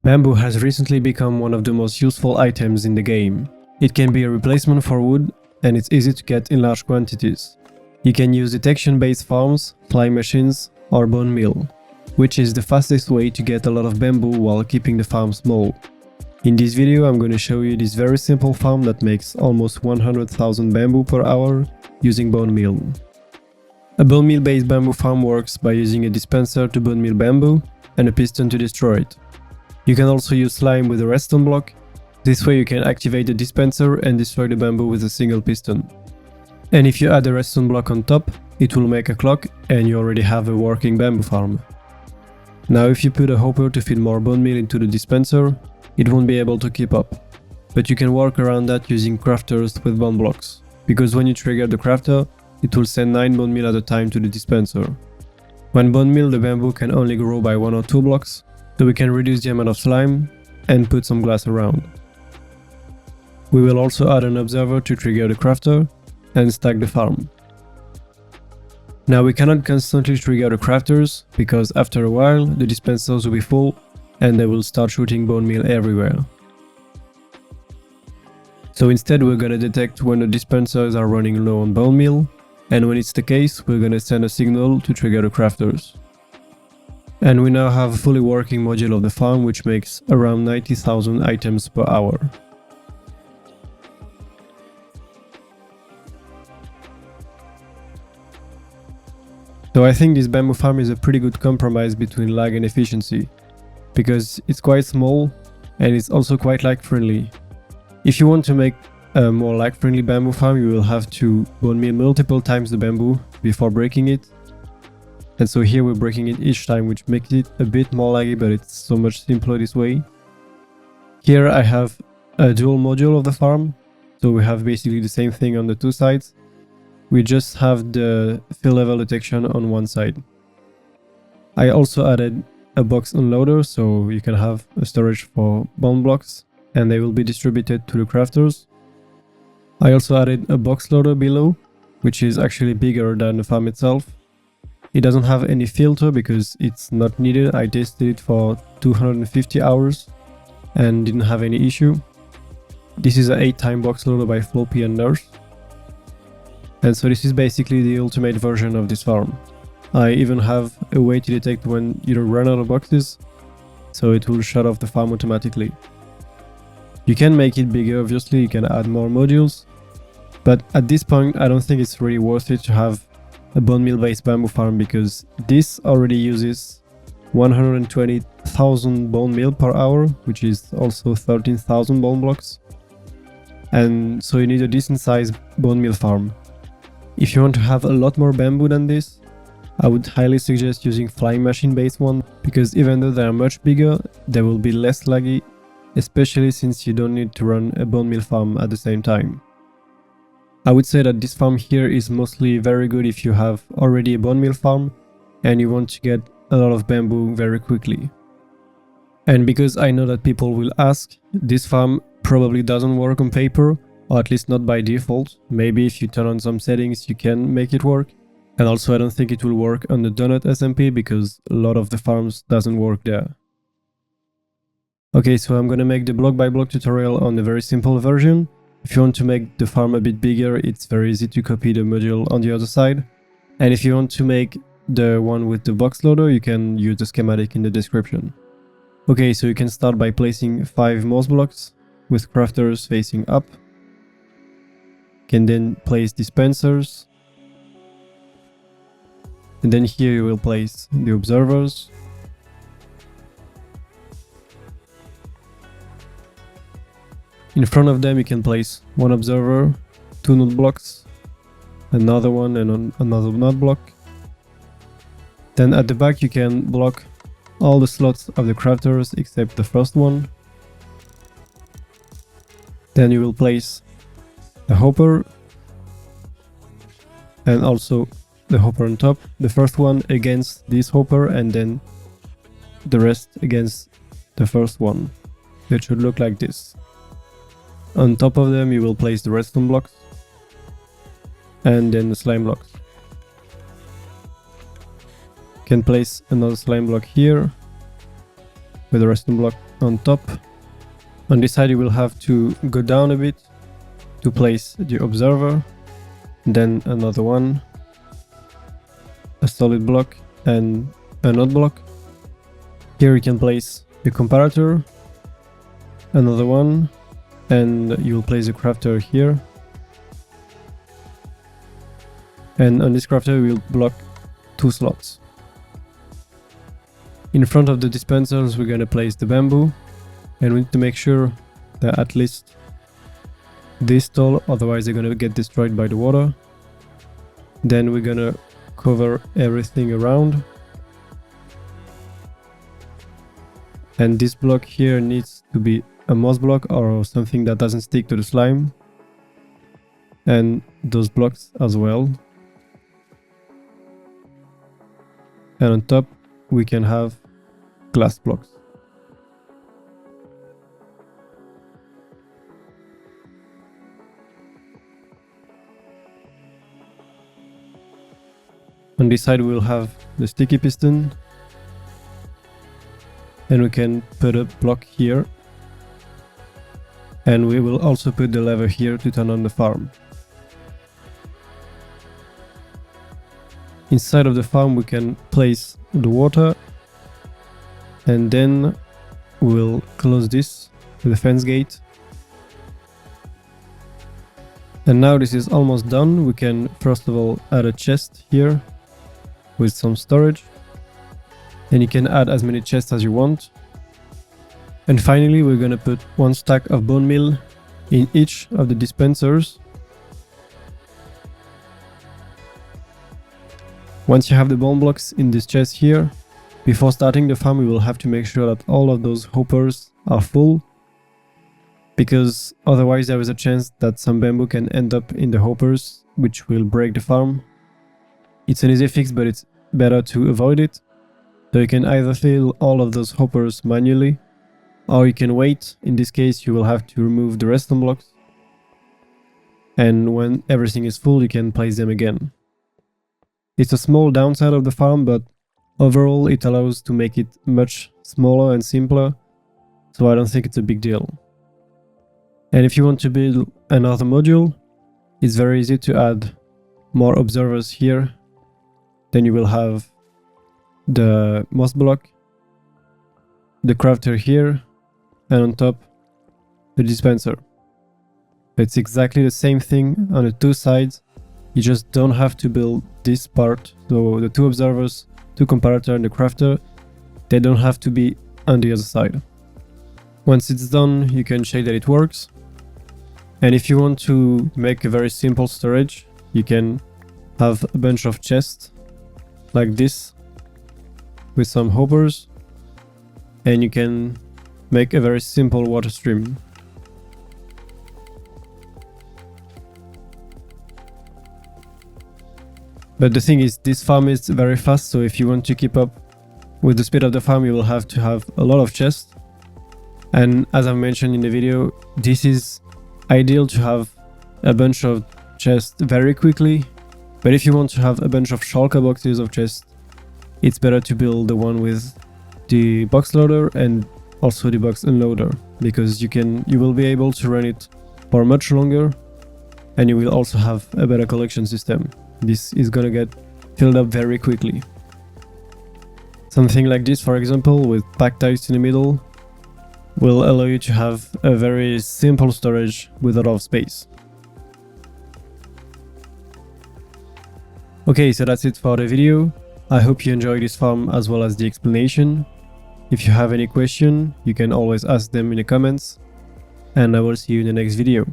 Bamboo has recently become one of the most useful items in the game. It can be a replacement for wood, and it's easy to get in large quantities. You can use detection-based farms, fly machines, or bone meal, which is the fastest way to get a lot of bamboo while keeping the farm small. In this video I'm going to show you this very simple farm that makes almost 100,000 bamboo per hour using bone meal. A bone meal based bamboo farm works by using a dispenser to bone meal bamboo and a piston to destroy it. You can also use slime with a redstone block. This way you can activate the dispenser and destroy the bamboo with a single piston. And if you add a redstone block on top, it will make a clock and you already have a working bamboo farm. Now if you put a hopper to feed more bone meal into the dispenser, it won't be able to keep up. But you can work around that using crafters with bone blocks, because when you trigger the crafter, it will send 9 bone meal at a time to the dispenser. When bone meal, the bamboo can only grow by 1 or 2 blocks, so we can reduce the amount of slime and put some glass around. We will also add an observer to trigger the crafter and stack the farm. Now we cannot constantly trigger the crafters, because after a while the dispensers will be full and they will start shooting bone meal everywhere. So instead we're gonna detect when the dispensers are running low on bone meal, and when it's the case we're gonna send a signal to trigger the crafters. And we now have a fully working module of the farm which makes around 90,000 items per hour. So I think this bamboo farm is a pretty good compromise between lag and efficiency, because it's quite small and it's also quite lag friendly. If you want to make a more lag friendly bamboo farm, you will have to bone meal multiple times the bamboo before breaking it. And so here we're breaking it each time, which makes it a bit more laggy, but it's so much simpler this way. Here I have a dual module of the farm, so we have basically the same thing on the two sides. We just have the fill level detection on one side. I also added a box unloader, so you can have a storage for bone blocks and they will be distributed to the crafters. I also added a box loader below, which is actually bigger than the farm itself. It doesn't have any filter because it's not needed. I tested it for 250 hours and didn't have any issue. This is an 8-time box loader by Floppy and Nurse. And so this is basically the ultimate version of this farm. I even have a way to detect when you run out of boxes, so it will shut off the farm automatically. You can make it bigger, obviously, you can add more modules, but at this point I don't think it's really worth it to have a bone meal based bamboo farm, because this already uses 120,000 bone meal per hour, which is also 13,000 bone blocks. And so you need a decent sized bone meal farm. If you want to have a lot more bamboo than this, I would highly suggest using flying machine based one, because even though they are much bigger, they will be less laggy, especially since you don't need to run a bone meal farm at the same time. I would say that this farm here is mostly very good if you have already a bone meal farm and you want to get a lot of bamboo very quickly. And because I know that people will ask, this farm probably doesn't work on paper, or at least not by default. Maybe if you turn on some settings you can make it work. And also I don't think it will work on the Donut SMP because a lot of the farms doesn't work there. Okay, so I'm gonna make the block by block tutorial on a very simple version. If you want to make the farm a bit bigger, it's very easy to copy the module on the other side. And if you want to make the one with the box loader, you can use the schematic in the description. Okay, so you can start by placing 5 moss blocks with crafters facing up. You can then place dispensers. And then here you will place the observers. In front of them you can place 1 observer, 2 nut blocks, another one and another nut block. Then at the back you can block all the slots of the crafters except the first one. Then you will place a hopper and also the hopper on top, the first one against this hopper and then the rest against the first one. It should look like this. On top of them you will place the redstone blocks and then the slime blocks. You can place another slime block here with the redstone block on top. On this side you will have to go down a bit to place the observer, then another one, a solid block and a node block. Here you can place the comparator, another one, and you'll place the crafter here. And on this crafter we'll block 2 slots. In front of the dispensers we're gonna place the bamboo, and we need to make sure that at least this tall, otherwise they're gonna get destroyed by the water. Then we're gonna cover everything around. And this block here needs to be a moss block or something that doesn't stick to the slime. And those blocks as well. And on top we can have glass blocks. On this side we'll have the sticky piston, and we can put a block here, and we will also put the lever here to turn on the farm. Inside of the farm we can place the water, and then we'll close this with a fence gate. And now this is almost done. We can first of all add a chest here with some storage, and you can add as many chests as you want. And finally we're gonna put 1 stack of bone meal in each of the dispensers. Once you have the bone blocks in this chest here, before starting the farm we will have to make sure that all of those hoppers are full, because otherwise there is a chance that some bamboo can end up in the hoppers, which will break the farm. It's an easy fix, but it's better to avoid it. So you can either fill all of those hoppers manually, or you can wait. In this case you will have to remove the redstone blocks, and when everything is full you can place them again. It's a small downside of the farm, but overall it allows to make it much smaller and simpler, so I don't think it's a big deal. And if you want to build another module, it's very easy to add more observers here. Then you will have the moss block, the crafter here, and on top the dispenser. It's exactly the same thing on the 2 sides. You just don't have to build this part. So the 2 observers, 2 comparator and the crafter, they don't have to be on the other side. Once it's done you can check that it works. And if you want to make a very simple storage, you can have a bunch of chests like this with some hoppers, and you can make a very simple water stream. But the thing is, this farm is very fast, so if you want to keep up with the speed of the farm you will have to have a lot of chests. And as I mentioned in the video, this is ideal to have a bunch of chests very quickly. But if you want to have a bunch of shulker boxes of chests, it's better to build the one with the box loader and also the box unloader, because you will be able to run it for much longer, and you will also have a better collection system. This is gonna get filled up very quickly. Something like this, for example, with packed ice in the middle, will allow you to have a very simple storage with a lot of space. Okay, so that's it for the video. I hope you enjoyed this farm as well as the explanation. If you have any question, you can always ask them in the comments, and I will see you in the next video.